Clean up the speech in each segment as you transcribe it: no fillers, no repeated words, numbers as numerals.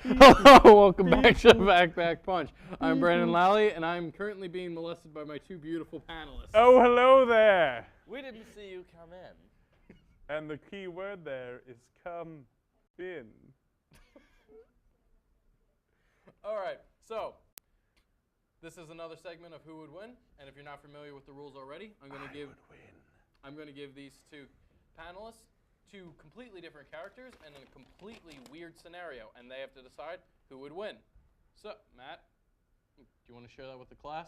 Hello, welcome back to Backpack Punch. I'm Brandon Lally, and I'm currently being molested by my two beautiful panelists. Oh, hello there. We didn't see you come in. And the key word there is come in. All right, so this is another segment of Who Would Win, and if you're not familiar with the rules already, I'm going to give these two panelists two completely different characters and in a completely weird scenario, and they have to decide who would win. So, Matt, do you want to share that with the class?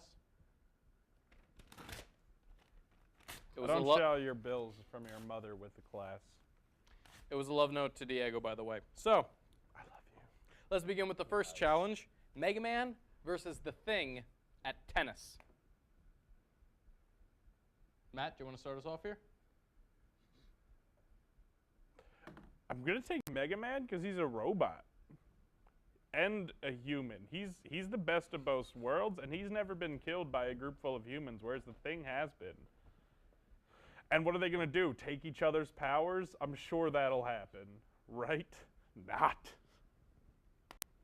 Don't share your bills from your mother with the class. It was a love note to Diego, by the way. So, I love you. Let's begin with the first challenge. Mega Man versus The Thing at tennis. Matt, do you want to start us off here? I'm going to take Mega Man because he's a robot. And a human. He's the best of both worlds, and he's never been killed by a group full of humans, whereas The Thing has been. And what are they going to do? Take each other's powers? I'm sure that'll happen. Right? Not.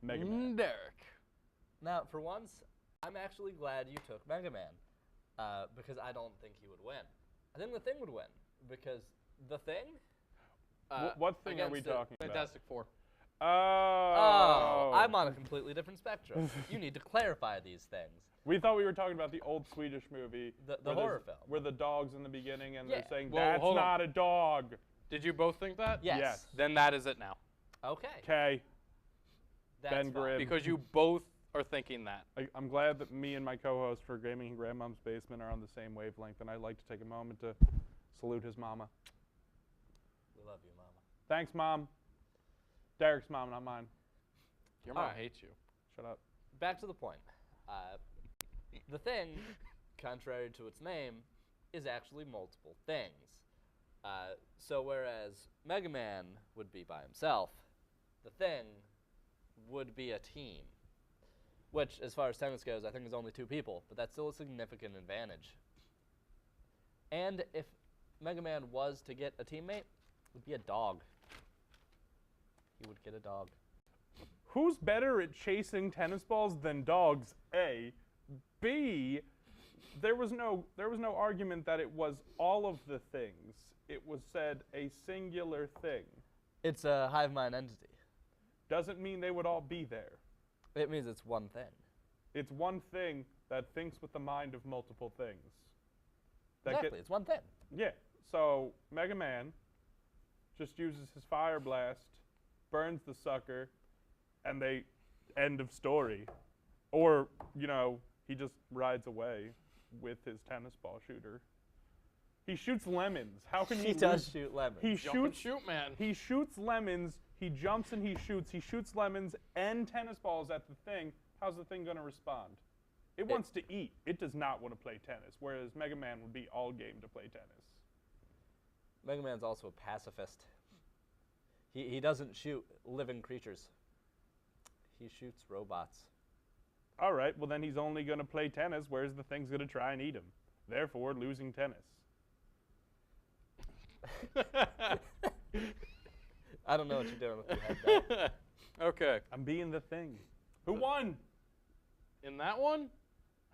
Mega Man. Derek. Now, for once, I'm actually glad you took Mega Man. Because I don't think he would win. I think The Thing would win. Because The Thing... what thing are we talking about? Fantastic Four. Oh. I'm on a completely different spectrum. You need to clarify these things. We thought we were talking about the old Swedish movie. The horror film. Where the dog's in the beginning and Yeah. they're saying, Well, that's not a dog. Did you both think that? Yes. Then that is it now. Okay. Okay. That's Ben fine. Grimm. Because you both are thinking that. I'm glad that me and my co-host for Gaming in Grandmom's Basement are on the same wavelength, and I'd like to take a moment to salute his mama. We love you, Mama. Thanks, Mom. Derek's mom, not mine. Your mom hates you. Shut up. Back to the point. The Thing, contrary to its name, is actually multiple things. So whereas Mega Man would be by himself, The Thing would be a team. Which, as far as tennis goes, I think is only two people, but that's still a significant advantage. And if Mega Man was to get a teammate, it would be a dog. He would get a dog. Who's better at chasing tennis balls than dogs? A. B. There was no argument that it was all of the things. It was said a singular thing. It's a hive mind entity. Doesn't mean they would all be there. It means it's one thing. It's one thing that thinks with the mind of multiple things. Exactly, it's one thing. Yeah. So Mega Man just uses his fire blast, burns the sucker, and they end of story. Or, you know, he just rides away with his tennis ball shooter. He shoots lemons. How can he does shoot lemons. He Jump and shoots shoot, man. He shoots lemons. He jumps and he shoots. He shoots lemons and tennis balls at the Thing. How's the Thing going to respond? It wants to eat. It does not want to play tennis, whereas Mega Man would be all game to play tennis. Mega Man's also a pacifist. He doesn't shoot living creatures. He shoots robots. All right, well then he's only going to play tennis, whereas the Thing's going to try and eat him. Therefore, losing tennis. I don't know what you're doing with your head there. Okay. I'm being the Thing. Who won? In that one,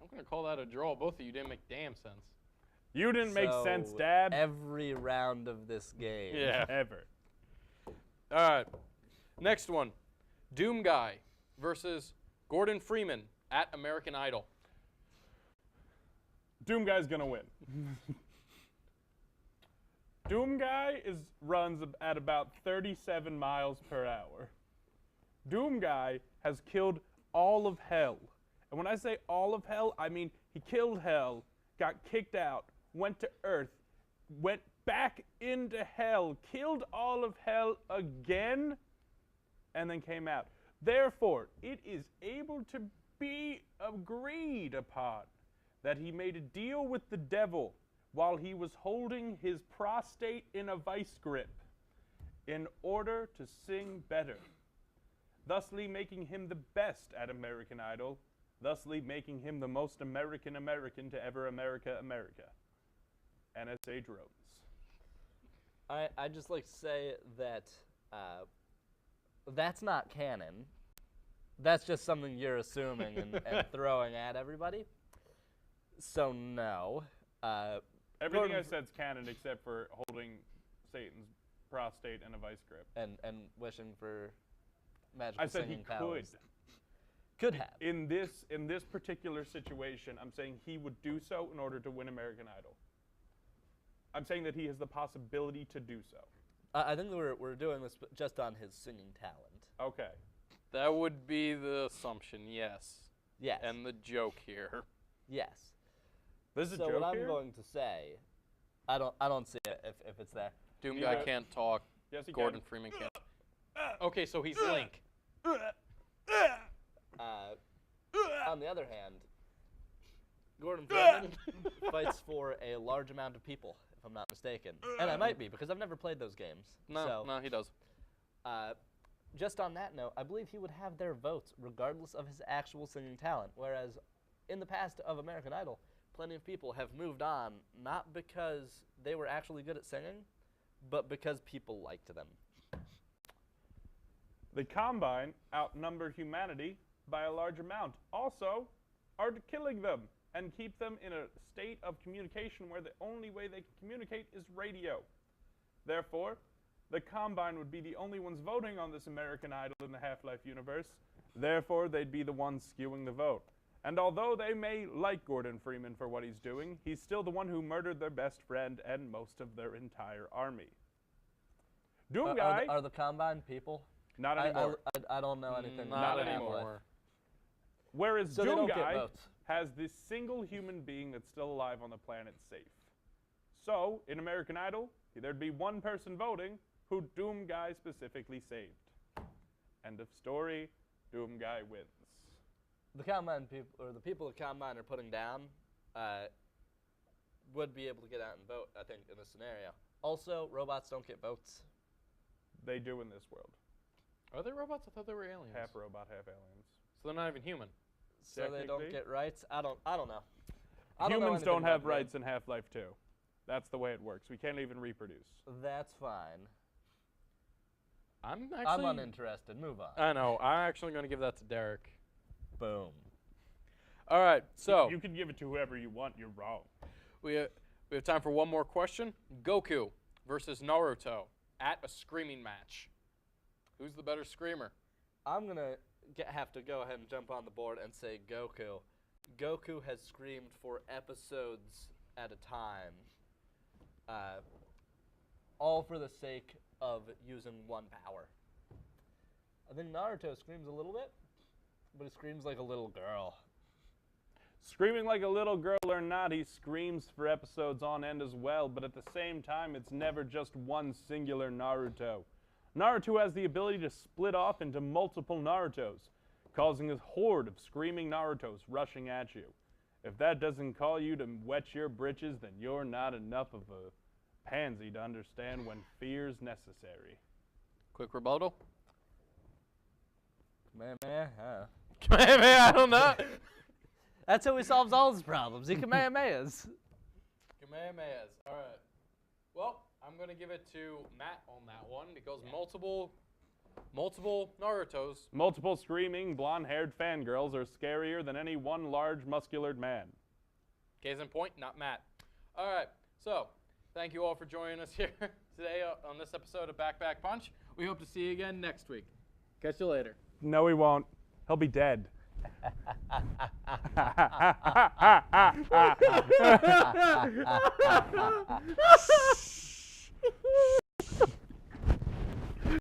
I'm going to call that a draw. Both of you didn't make damn sense. You didn't make sense, So, Dad. Every round of this game. Yeah. Ever. All right. Next one. Doom Guy versus Gordon Freeman at American Idol. Doom Guy's going to win. Doom Guy runs at about 37 miles per hour. Doom Guy has killed all of hell. And when I say all of hell, I mean he killed hell, got kicked out, went to Earth, went back into hell, killed all of hell again, and then came out. Therefore, it is able to be agreed upon that he made a deal with the devil while he was holding his prostate in a vice grip in order to sing better, thusly making him the best at American Idol, thusly making him the most American to ever America. NSA drones. I'd just like to say that that's not canon. That's just something you're assuming and throwing at everybody. So no. Everything I said's canon except for holding Satan's prostate in a vice grip. And wishing for magical I said singing he powers. Could have. In this particular situation, I'm saying he would do so in order to win American Idol. I'm saying that he has the possibility to do so. I think we're doing this just on his singing talent. Okay. That would be the assumption, yes. Yes. And the joke here. Yes. There's a so joke what here? I'm going to say, I don't see it if it's there. Doom Yeah. Guy can't talk. Yes, he Gordon can. Freeman can't. Okay, so he's Link. On the other hand, Gordon Freeman fights for a large amount of people, if I'm not mistaken. And I might be, because I've never played those games. No, he does. Just on that note, I believe he would have their votes regardless of his actual singing talent. Whereas in the past of American Idol, plenty of people have moved on, not because they were actually good at singing, but because people liked them. The Combine outnumber humanity by a large amount. Also, are killing them and keep them in a state of communication where the only way they can communicate is radio. Therefore, the Combine would be the only ones voting on this American Idol in the Half-Life universe. Therefore, they'd be the ones skewing the vote. And although they may like Gordon Freeman for what he's doing, he's still the one who murdered their best friend and most of their entire army. Doom Guy, Are the Combine people? not anymore. I don't know anything Not about anymore. Half-Life. Whereas So they Doom don't get Guy votes. has this single human being that's still alive on the planet safe. So, in American Idol, there'd be one person voting who Doom Guy specifically saved. End of story. Doom Guy wins. The Combine people, or the people that Combine are putting down, would be able to get out and vote, I think, in this scenario. Also, robots don't get votes. They do in this world. Are they robots? I thought they were aliens. Half robot, half aliens. So they're not even human. So they don't Technically. get rights? I don't know. I don't know Humans anything don't have about them. rights in Half-Life 2. That's the way it works. We can't even reproduce. That's fine. I'm I'm uninterested. Move on. I know. I'm actually going to give that to Derek. Boom. All right, so You can give it to whoever you want. You're wrong. we have time for one more question. Goku versus Naruto at a screaming match. Who's the better screamer? I'm going to have to go ahead and jump on the board and say Goku. Goku has screamed for episodes at a time, all for the sake of using one power. I think Naruto screams a little bit, but he screams like a little girl. Screaming like a little girl or not, he screams for episodes on end as well, but at the same time, it's never just one singular Naruto. Naruto has the ability to split off into multiple Narutos, causing a horde of screaming Narutos rushing at you. If that doesn't call you to wet your britches, then you're not enough of a pansy to understand when fear's necessary. Quick rebuttal. Man, I don't know. That's how he solves all his problems. He Kamehamehas. Kamehamehas. All right. Well, I'm going to give it to Matt on that one because multiple Narutos. Multiple screaming, blonde-haired fangirls are scarier than any one large, muscular man. Case in point, not Matt. All right. So, thank you all for joining us here today on this episode of Back Punch. We hope to see you again next week. Catch you later. No, he won't. He'll be dead.